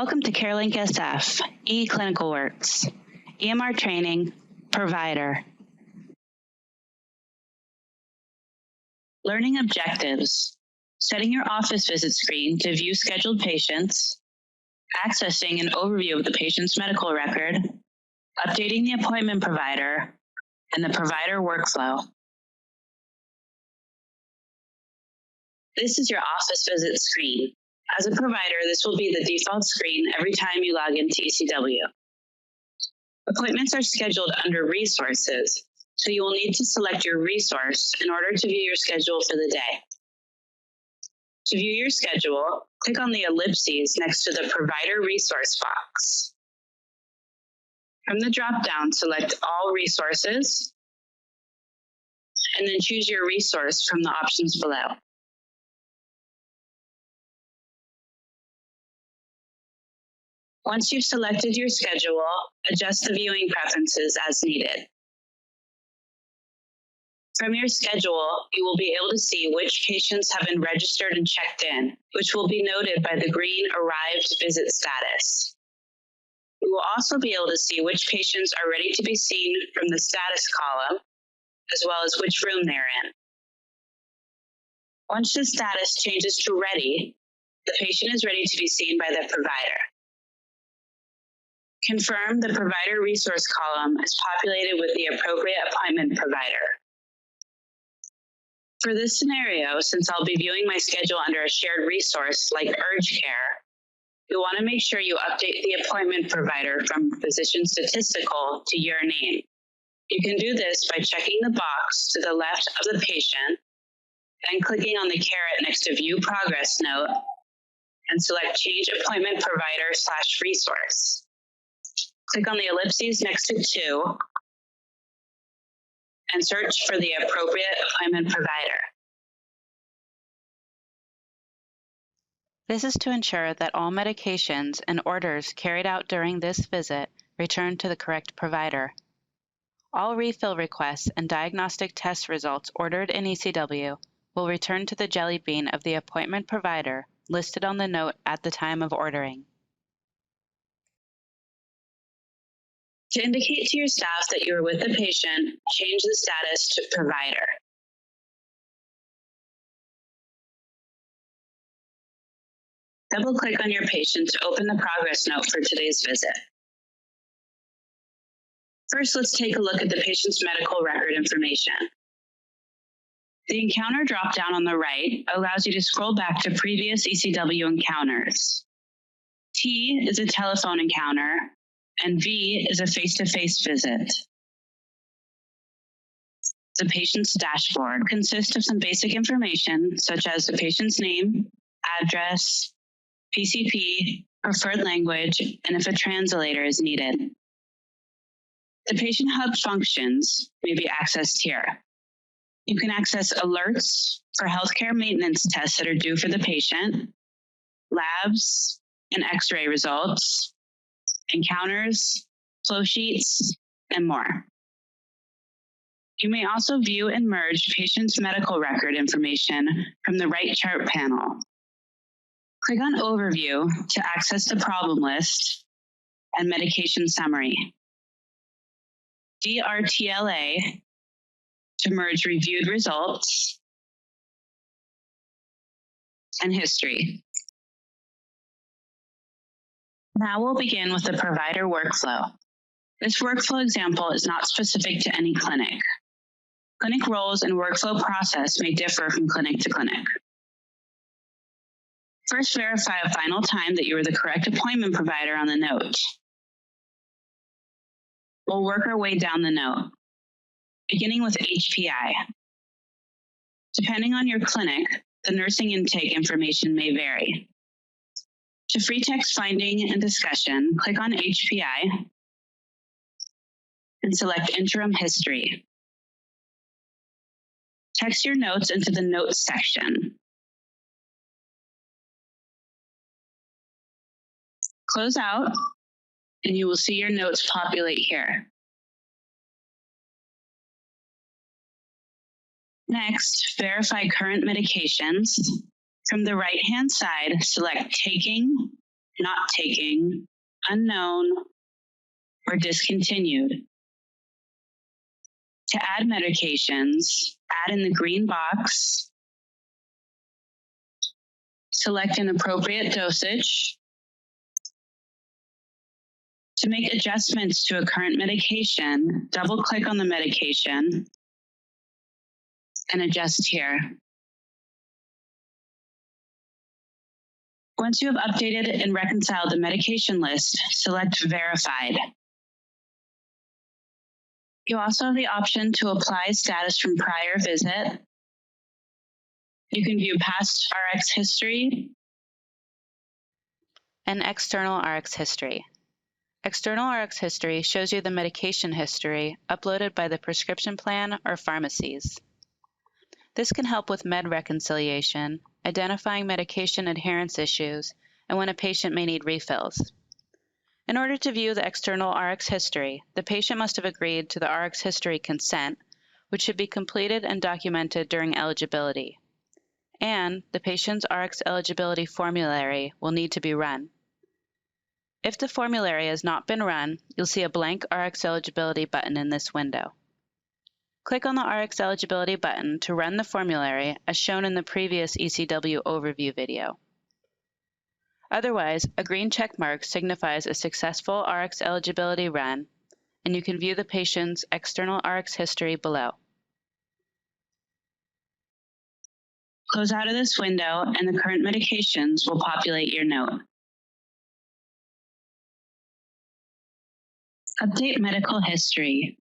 Welcome to CareLink SF, eClinical Works, EMR Training, Provider. Learning objectives, setting your office visit screen to view scheduled patients, accessing an overview of the patient's medical record, updating the appointment provider, and the provider workflow. This is your office visit screen. As a provider, this will be the default screen every time you log into ECW. Appointments are scheduled under Resources, so you will need to select your resource in order to view your schedule for the day. To view your schedule, click on the ellipses next to the Provider Resource box. From the drop-down, select All Resources, and then choose your resource from the options below. Once you've selected your schedule, adjust the viewing preferences as needed. From your schedule, you will be able to see which patients have been registered and checked in, which will be noted by the green Arrived Visit status. You will also be able to see which patients are ready to be seen from the status column, as well as which room they're in. Once the status changes to ready, the patient is ready to be seen by the provider. Confirm the provider resource column is populated with the appropriate appointment provider. For this scenario, since I'll be viewing my schedule under a shared resource like urgent care, you'll want to make sure you update the appointment provider from physician statistical to your name. You can do this by checking the box to the left of the patient and clicking on the caret next to View Progress Note and select Change Appointment Provider/Resource. Click on the ellipses next to 2 and search for the appropriate appointment provider. This is to ensure that all medications and orders carried out during this visit return to the correct provider. All refill requests and diagnostic test results ordered in ECW will return to the jelly bean of the appointment provider listed on the note at the time of ordering. To indicate to your staff that you are with the patient, change the status to provider. Double-click on your patient to open the progress note for today's visit. First, let's take a look at the patient's medical record information. The encounter drop-down on the right allows you to scroll back to previous ECW encounters. T is a telephone encounter, and V is a face-to-face visit. The patient's dashboard consists of some basic information, such as the patient's name, address, PCP, preferred language, and if a translator is needed. The patient hub functions may be accessed here. You can access alerts for healthcare maintenance tests that are due for the patient, labs and x-ray results, encounters, flow sheets, and more. You may also view and merge patient's medical record information from the right chart panel. Click on Overview to access the problem list and medication summary. DRTLA to merge reviewed results and history. Now we'll begin with the provider workflow. This workflow example is not specific to any clinic. Clinic roles and workflow process may differ from clinic to clinic. First, verify a final time that you are the correct appointment provider on the note. We'll work our way down the note, beginning with HPI. Depending on your clinic, the nursing intake information may vary. To free text finding and discussion, click on HPI and select Interim History. Text your notes into the Notes section. Close out, and you will see your notes populate here. Next, verify current medications. From the right-hand side, select Taking not taking, unknown, or discontinued. To add medications, add in the green box, select an appropriate dosage. To make adjustments to a current medication, double-click on the medication and adjust here. Once you have updated and reconciled the medication list, select Verified. You also have the option to apply status from prior visit. You can view past RX history and external RX history. External RX history shows you the medication history uploaded by the prescription plan or pharmacies. This can help with med reconciliation, identifying medication adherence issues, and when a patient may need refills. In order to view the external RX history, the patient must have agreed to the RX history consent, which should be completed and documented during eligibility. And the patient's RX eligibility formulary will need to be run. If the formulary has not been run, you'll see a blank RX eligibility button in this window. Click on the RX eligibility button to run the formulary as shown in the previous ECW overview video. Otherwise, a green check mark signifies a successful RX eligibility run, and you can view the patient's external RX history below. Close out of this window, and the current medications will populate your note. Update medical history.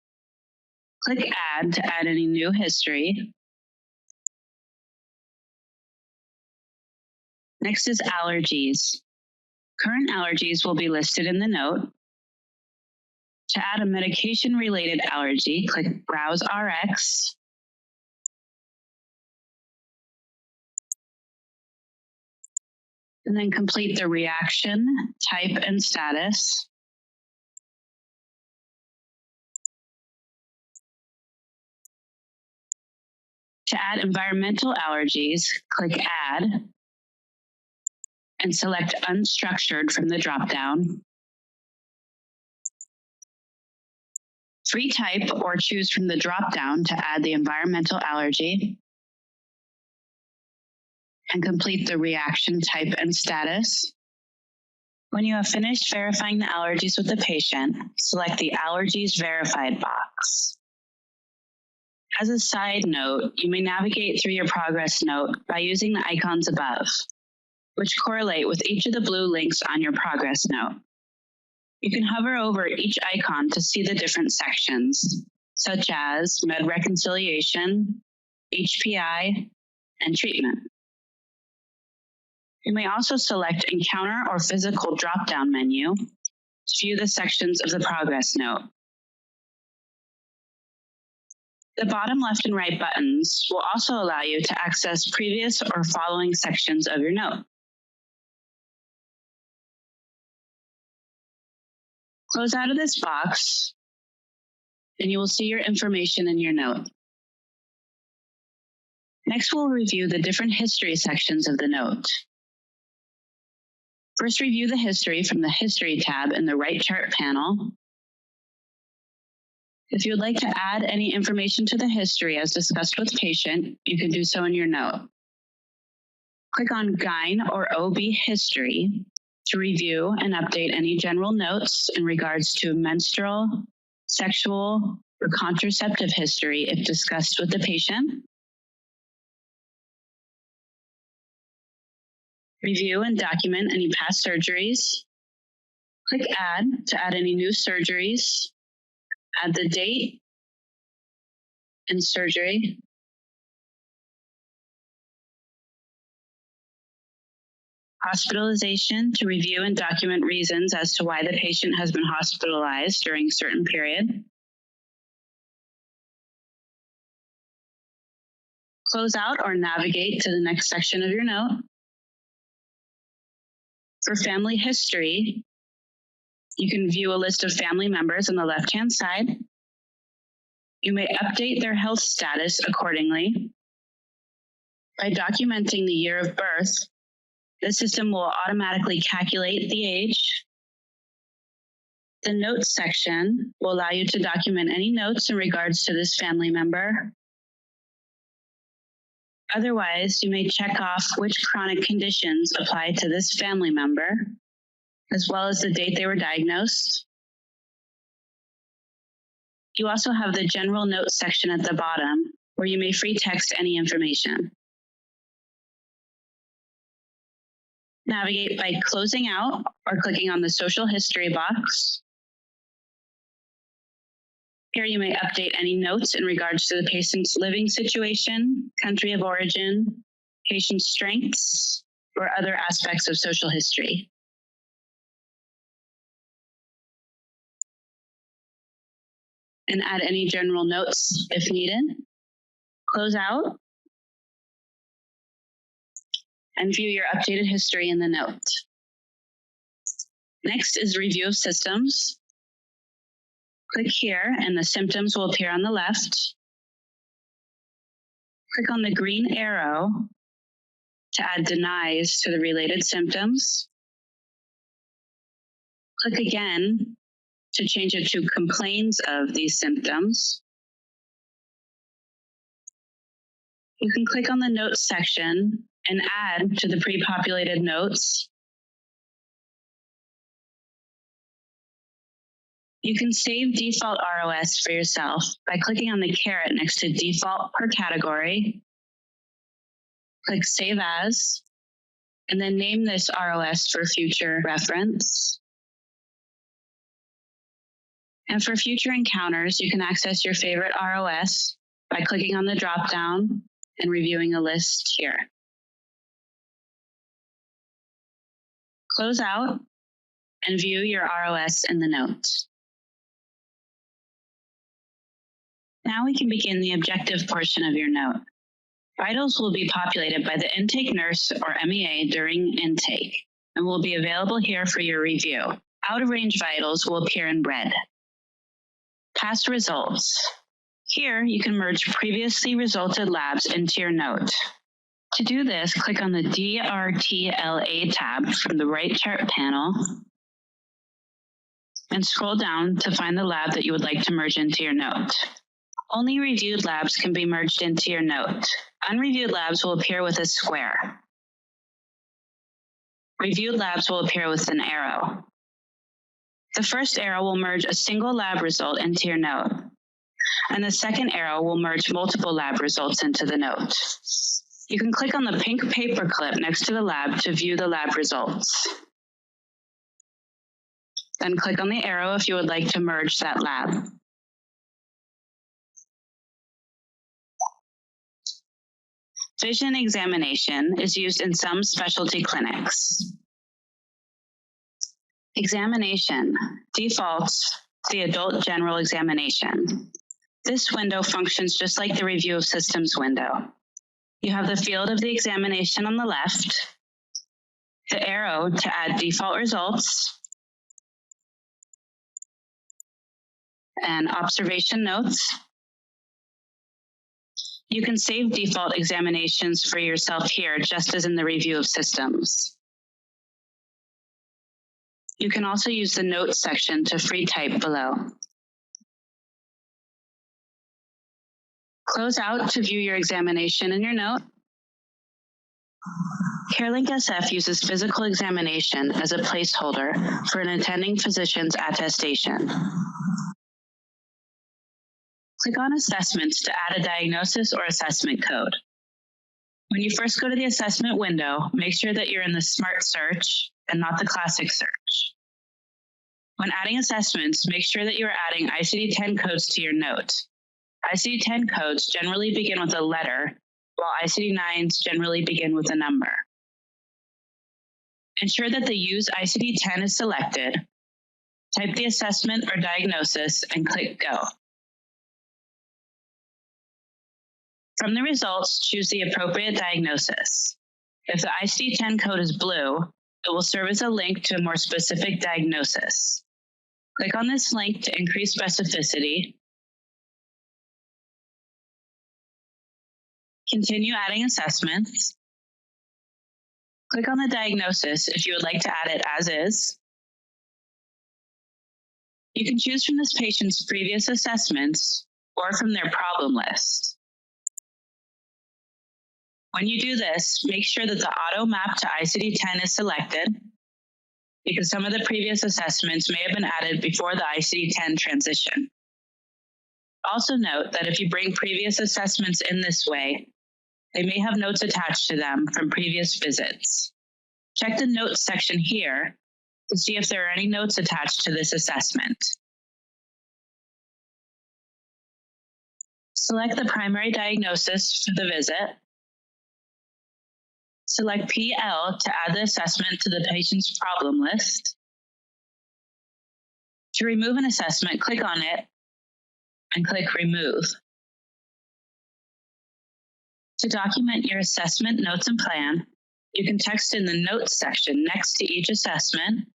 Click Add to add any new history. Next is allergies. Current allergies will be listed in the note. To add a medication-related allergy, click Browse RX. And then complete the reaction, type, and status. To add environmental allergies, click Add and select Unstructured from the dropdown. Free type or choose from the dropdown to add the environmental allergy. And complete the reaction, type, and status. When you have finished verifying the allergies with the patient, select the Allergies Verified box. As a side note, you may navigate through your progress note by using the icons above, which correlate with each of the blue links on your progress note. You can hover over each icon to see the different sections, such as med reconciliation, HPI, and treatment. You may also select Encounter or Physical drop-down menu to view the sections of the progress note. The bottom left and right buttons will also allow you to access previous or following sections of your note. Close out of this box, and you will see your information in your note. Next, we'll review the different history sections of the note. First, review the history from the History tab in the right chart panel. If you would like to add any information to the history as discussed with patient, you can do so in your note. Click on GYN or OB History to review and update any general notes in regards to menstrual, sexual, or contraceptive history if discussed with the patient. Review and document any past surgeries. Click Add to add any new surgeries. Add the date and surgery. Hospitalization to review and document reasons as to why the patient has been hospitalized during a certain period. Close out or navigate to the next section of your note. For family history, you can view a list of family members on the left-hand side. You may update their health status accordingly by documenting the year of birth The system will automatically calculate the age. The notes section will allow you to document any notes in regards to this family member. Otherwise, you may check off which chronic conditions apply to this family member, as well as the date they were diagnosed. You also have the general notes section at the bottom, where you may free text any information. Navigate by closing out or clicking on the social history box. Here you may update any notes in regards to the patient's living situation, country of origin, patient's strengths, or other aspects of social history. And add any general notes if needed. Close out and view your updated history in the note. Next is review of systems. Click here and the symptoms will appear on the left. Click on the green arrow to add denies to the related symptoms. Click again to change it to complains of these symptoms. You can click on the notes section and add to the pre-populated notes. You can save default ROS for yourself by clicking on the caret next to default per category. Click Save As, and then name this ROS for future reference. And for future encounters, you can access your favorite ROS by clicking on the drop-down and reviewing a list here. Close out and view your ROS in the note. Now we can begin the objective portion of your note. Vitals will be populated by the intake nurse or MEA during intake and will be available here for your review. Out-of-range vitals will appear in red. Past results. Here, you can merge previously resulted labs into your note. To do this, click on the DRTLA tab from the right chart panel and scroll down to find the lab that you would like to merge into your note. Only reviewed labs can be merged into your note. Unreviewed labs will appear with a square. Reviewed labs will appear with an arrow. The first arrow will merge a single lab result into your note, and the second arrow will merge multiple lab results into the note. You can click on the pink paperclip next to the lab to view the lab results. Then click on the arrow if you would like to merge that lab. Vision examination is used in some specialty clinics. Examination defaults to the adult general examination. This window functions just like the review of systems window. You have the field of the examination on the left, the arrow to add default results, and observation notes. You can save default examinations for yourself here, just as in the review of systems. You can also use the notes section to free type below. Close out to view your examination in your note. CareLink SF uses physical examination as a placeholder for an attending physician's attestation. Click on Assessments to add a diagnosis or assessment code. When you first go to the assessment window, make sure that you're in the Smart Search and not the Classic Search. When adding assessments, make sure that you are adding ICD-10 codes to your note. ICD-10 codes generally begin with a letter, while ICD-9s generally begin with a number. Ensure that the Use ICD-10 is selected, type the assessment or diagnosis, and click Go. From the results, choose the appropriate diagnosis. If the ICD-10 code is blue, it will serve as a link to a more specific diagnosis. Click on this link to increase specificity. Continue adding assessments. Click on the diagnosis if you would like to add it as is. You can choose from this patient's previous assessments or from their problem list. When you do this, make sure that the auto map to ICD-10 is selected, because some of the previous assessments may have been added before the ICD-10 transition. Also note that if you bring previous assessments in this way, they may have notes attached to them from previous visits. Check the notes section here to see if there are any notes attached to this assessment. Select the primary diagnosis for the visit. Select PL to add the assessment to the patient's problem list. To remove an assessment, click on it and click Remove. To document your assessment, notes, and plan, you can text in the Notes section next to each assessment,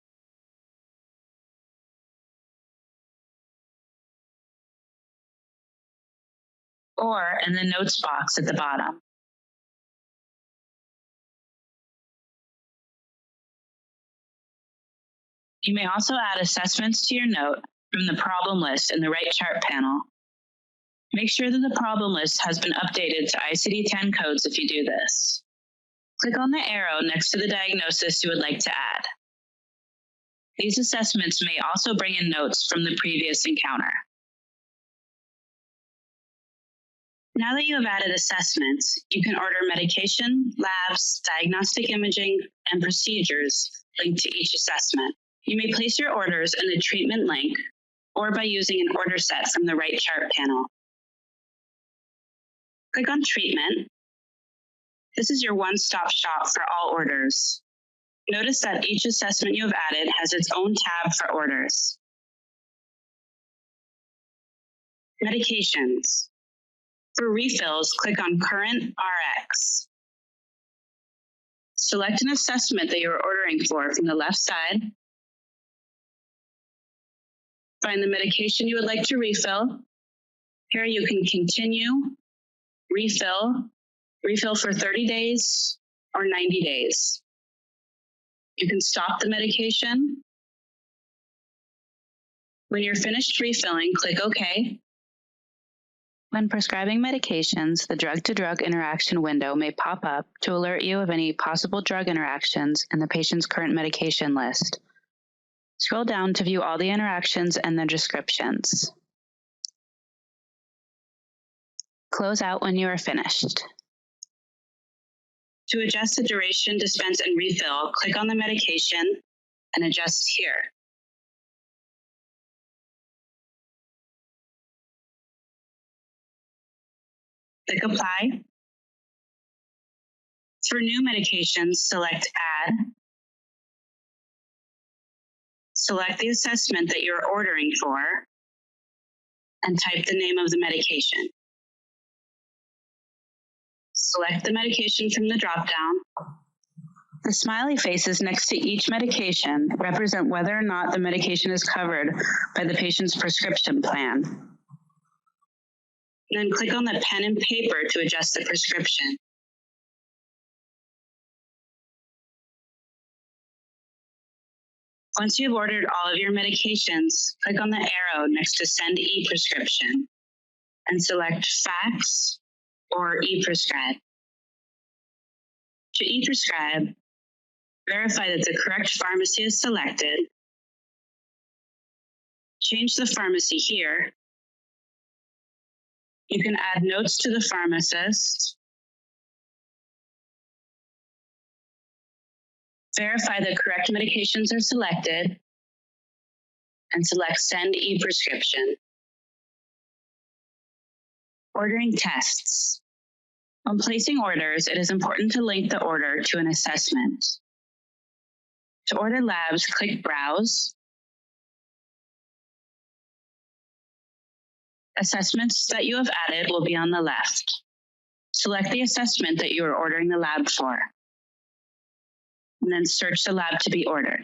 or in the Notes box at the bottom. You may also add assessments to your note from the problem list in the right chart panel. Make sure that the problem list has been updated to ICD-10 codes if you do this. Click on the arrow next to the diagnosis you would like to add. These assessments may also bring in notes from the previous encounter. Now that you have added assessments, you can order medication, labs, diagnostic imaging, and procedures linked to each assessment. You may place your orders in the treatment link or by using an order set from the right chart panel. Click on Treatment. This is your one-stop shop for all orders. Notice that each assessment you have added has its own tab for orders. Medications. For refills, click on Current RX. Select an assessment that you are ordering for from the left side. Find the medication you would like to refill. Here you can continue, refill for 30 days or 90 days. You can stop the medication. When you're finished refilling, click OK. When prescribing medications, the drug-to-drug interaction window may pop up to alert you of any possible drug interactions in the patient's current medication list. Scroll down to view all the interactions and their descriptions. Close out when you are finished. To adjust the duration, dispense, and refill, click on the medication and adjust here. Click Apply. For new medications, select Add. Select the assessment that you're ordering for and type the name of the medication. Select the medication from the drop-down. The smiley faces next to each medication represent whether or not the medication is covered by the patient's prescription plan. Then click on the pen and paper to adjust the prescription. Once you've ordered all of your medications, click on the arrow next to Send e-prescription and select Fax or e-prescribe. To e-prescribe, verify that the correct pharmacy is selected. Change the pharmacy here. You can add notes to the pharmacist. Verify the correct medications are selected and select Send e-prescription. Ordering tests. When placing orders, it is important to link the order to an assessment. To order labs, click Browse. Assessments that you have added will be on the left. Select the assessment that you are ordering the lab for, and then search the lab to be ordered.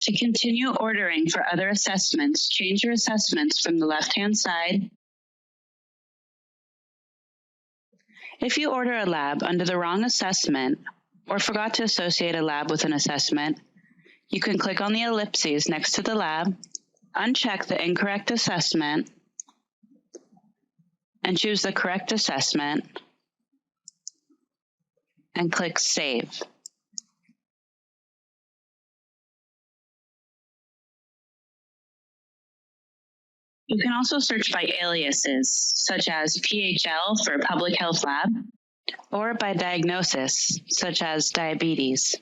To continue ordering for other assessments, change your assessments from the left-hand side. If you order a lab under the wrong assessment or forgot to associate a lab with an assessment, you can click on the ellipses next to the lab, uncheck the incorrect assessment, and choose the correct assessment, and click Save. You can also search by aliases, such as PHL for Public Health Lab, or by diagnosis, such as diabetes.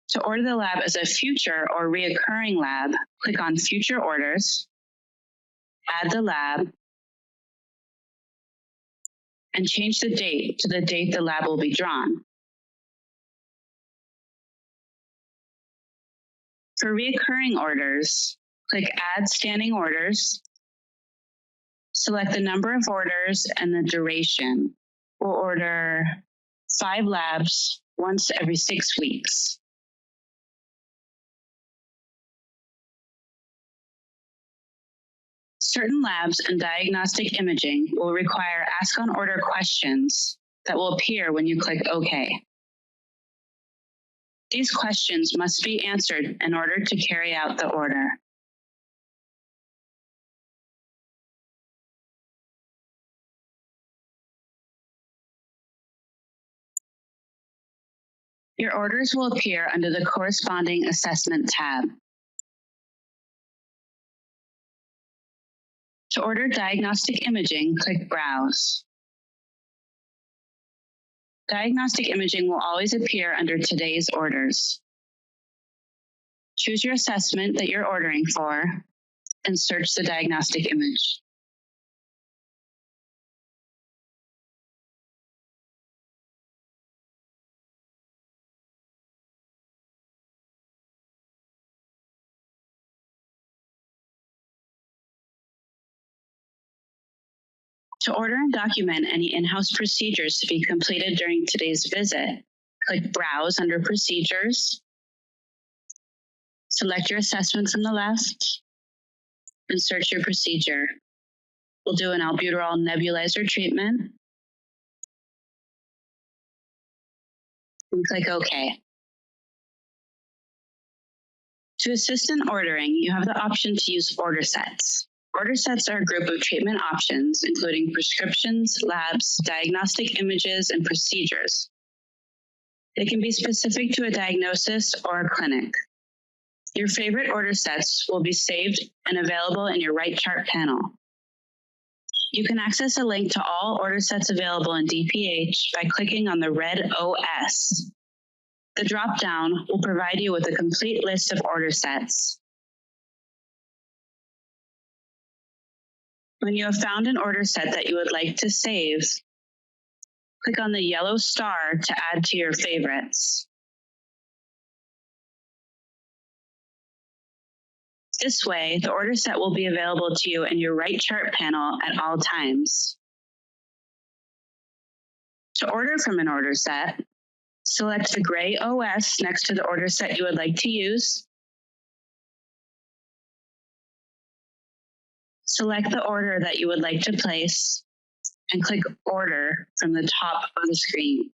To order the lab as a future or reoccurring lab, click on Future Orders, add the lab, and change the date to the date the lab will be drawn. For reoccurring orders, click Add Standing Orders, select the number of orders and the duration. We'll order 5 labs once every 6 weeks. Certain labs and diagnostic imaging will require Ask on Order questions that will appear when you click OK. These questions must be answered in order to carry out the order. Your orders will appear under the corresponding assessment tab. To order diagnostic imaging, click Browse. Diagnostic imaging will always appear under today's orders. Choose your assessment that you're ordering for and search the diagnostic image. To order and document any in-house procedures to be completed during today's visit, click Browse under Procedures, select your assessment from the left, and search your procedure. We'll do an albuterol nebulizer treatment, and click OK. To assist in ordering, you have the option to use order sets. Order sets are a group of treatment options, including prescriptions, labs, diagnostic images, and procedures. They can be specific to a diagnosis or a clinic. Your favorite order sets will be saved and available in your right chart panel. You can access a link to all order sets available in DPH by clicking on the red OS. The drop-down will provide you with a complete list of order sets. When you have found an order set that you would like to save, click on the yellow star to add to your favorites. This way, the order set will be available to you in your right chart panel at all times. To order from an order set, select the gray OS next to the order set you would like to use. Select the order that you would like to place and click Order from the top of the screen.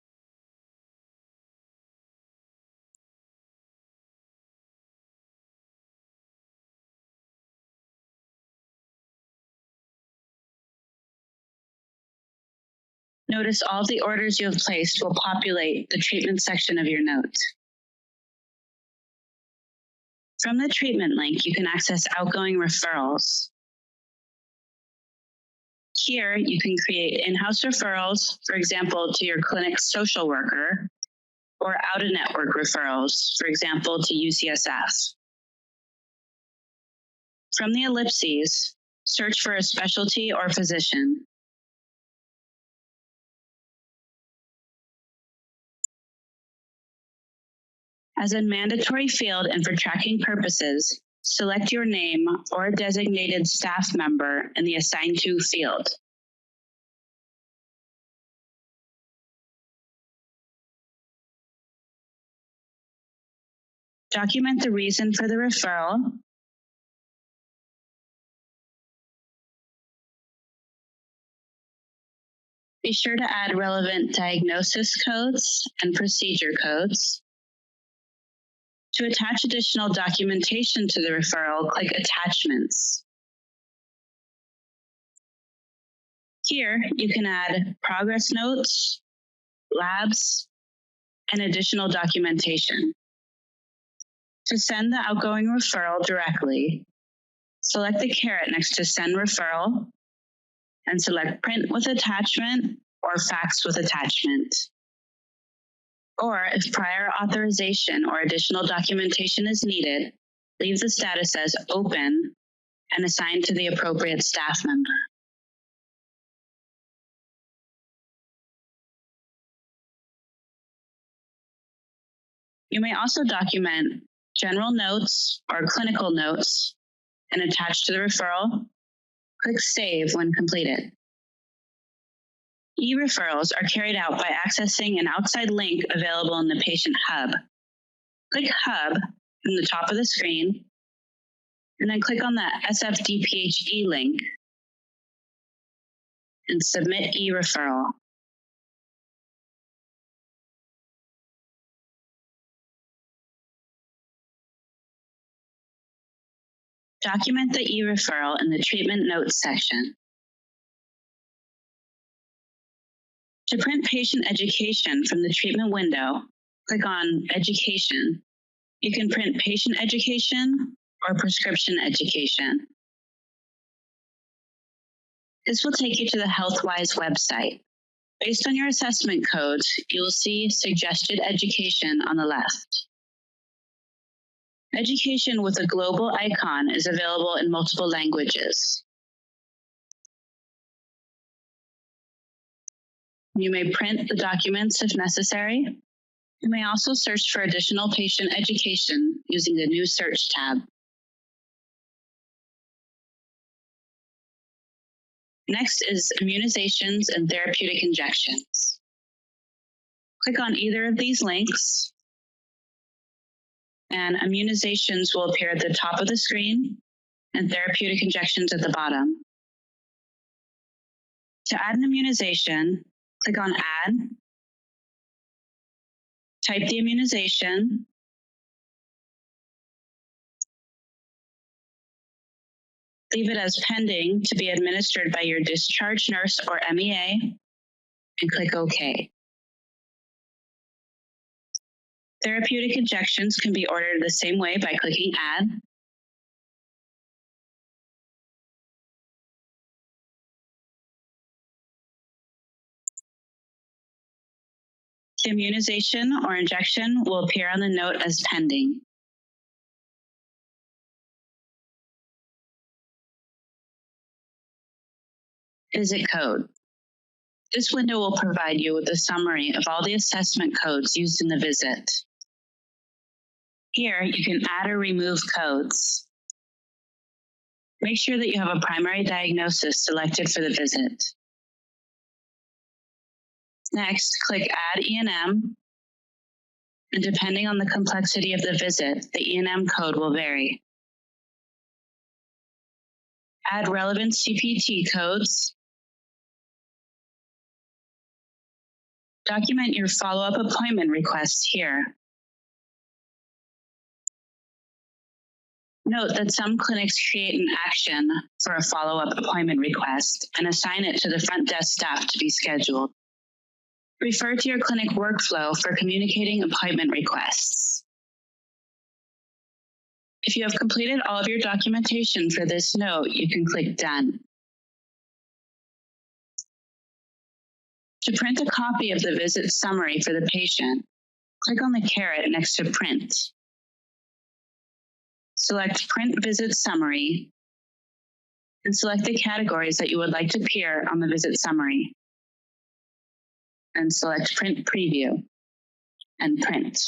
Notice all of the orders you have placed will populate the treatment section of your note. From the treatment link, you can access outgoing referrals. Here, you can create in-house referrals, for example, to your clinic's social worker, or out-of-network referrals, for example, to UCSF. From the ellipses, search for a specialty or physician. As a mandatory field and for tracking purposes, select your name or a designated staff member in the Assigned To field. Document the reason for the referral. Be sure to add relevant diagnosis codes and procedure codes. To attach additional documentation to the referral, click Attachments. Here, you can add progress notes, labs, and additional documentation. To send the outgoing referral directly, select the caret next to Send Referral and select Print with Attachment or Fax with Attachment. Or if prior authorization or additional documentation is needed, leave the status as Open and assign to the appropriate staff member. You may also document general notes or clinical notes and attach to the referral. Click Save when completed. E-referrals are carried out by accessing an outside link available in the Patient Hub. Click Hub from the top of the screen, and then click on the SFDPHE link and submit e-referral. Document the e-referral in the Treatment Notes section. To print patient education from the treatment window, click on Education. You can print patient education or prescription education. This will take you to the HealthWise website. Based on your assessment codes, you will see Suggested Education on the left. Education with a global icon is available in multiple languages. You may print the documents if necessary. You may also search for additional patient education using the New Search tab. Next is immunizations and therapeutic injections. Click on either of these links, and immunizations will appear at the top of the screen and therapeutic injections at the bottom. To add an immunization, click on Add, type the immunization, leave it as pending to be administered by your discharge nurse or MEA, and click OK. Therapeutic injections can be ordered the same way by clicking Add, the immunization or injection will appear on the note as pending. Visit code. This window will provide you with a summary of all the assessment codes used in the visit. Here, you can add or remove codes. Make sure that you have a primary diagnosis selected for the visit. Next, click Add E&M, and depending on the complexity of the visit, the E&M code will vary. Add relevant CPT codes. Document your follow-up appointment requests here. Note that some clinics create an action for a follow-up appointment request and assign it to the front desk staff to be scheduled. Refer to your clinic workflow for communicating appointment requests. If you have completed all of your documentation for this note, you can click Done. To print a copy of the visit summary for the patient, click on the caret next to Print. Select Print Visit Summary and select the categories that you would like to appear on the visit summary. And select Print Preview and print.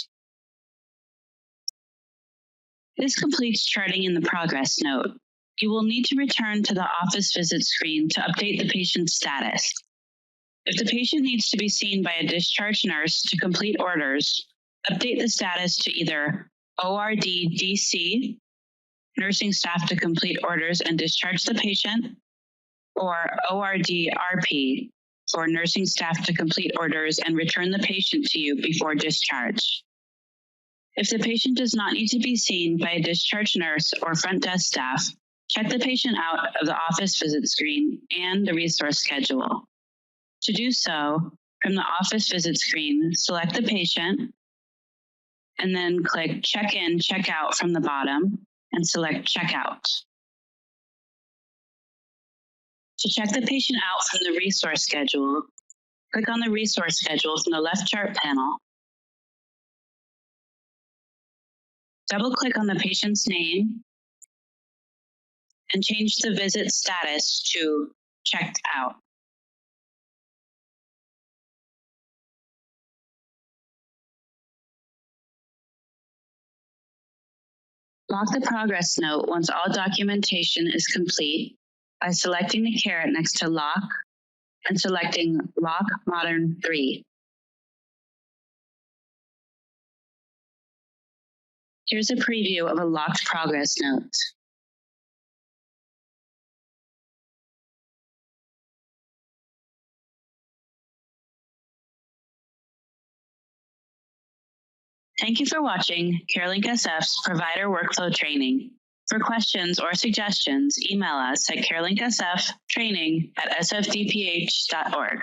This completes charting in the progress note. You will need to return to the office visit screen to update the patient's status. If the patient needs to be seen by a discharge nurse to complete orders, update the status to either ORD-DC, nursing staff to complete orders and discharge the patient, or ORD-RP, for nursing staff to complete orders and return the patient to you before discharge. If the patient does not need to be seen by a discharge nurse or front desk staff, check the patient out of the office visit screen and the resource schedule. To do so, from the office visit screen, select the patient, and then click Check In, Check Out from the bottom, and select Checkout. To check the patient out from the resource schedule, click on the resource schedule from the left chart panel. Double-click on the patient's name and change the visit status to Checked Out. Lock the progress note once all documentation is complete by selecting the caret next to Lock and selecting Lock Modern 3. Here's a preview of a locked progress note. Thank you for watching CareLink SF's Provider Workflow Training. For questions or suggestions, email us at carelinkSFtraining@sfdph.org.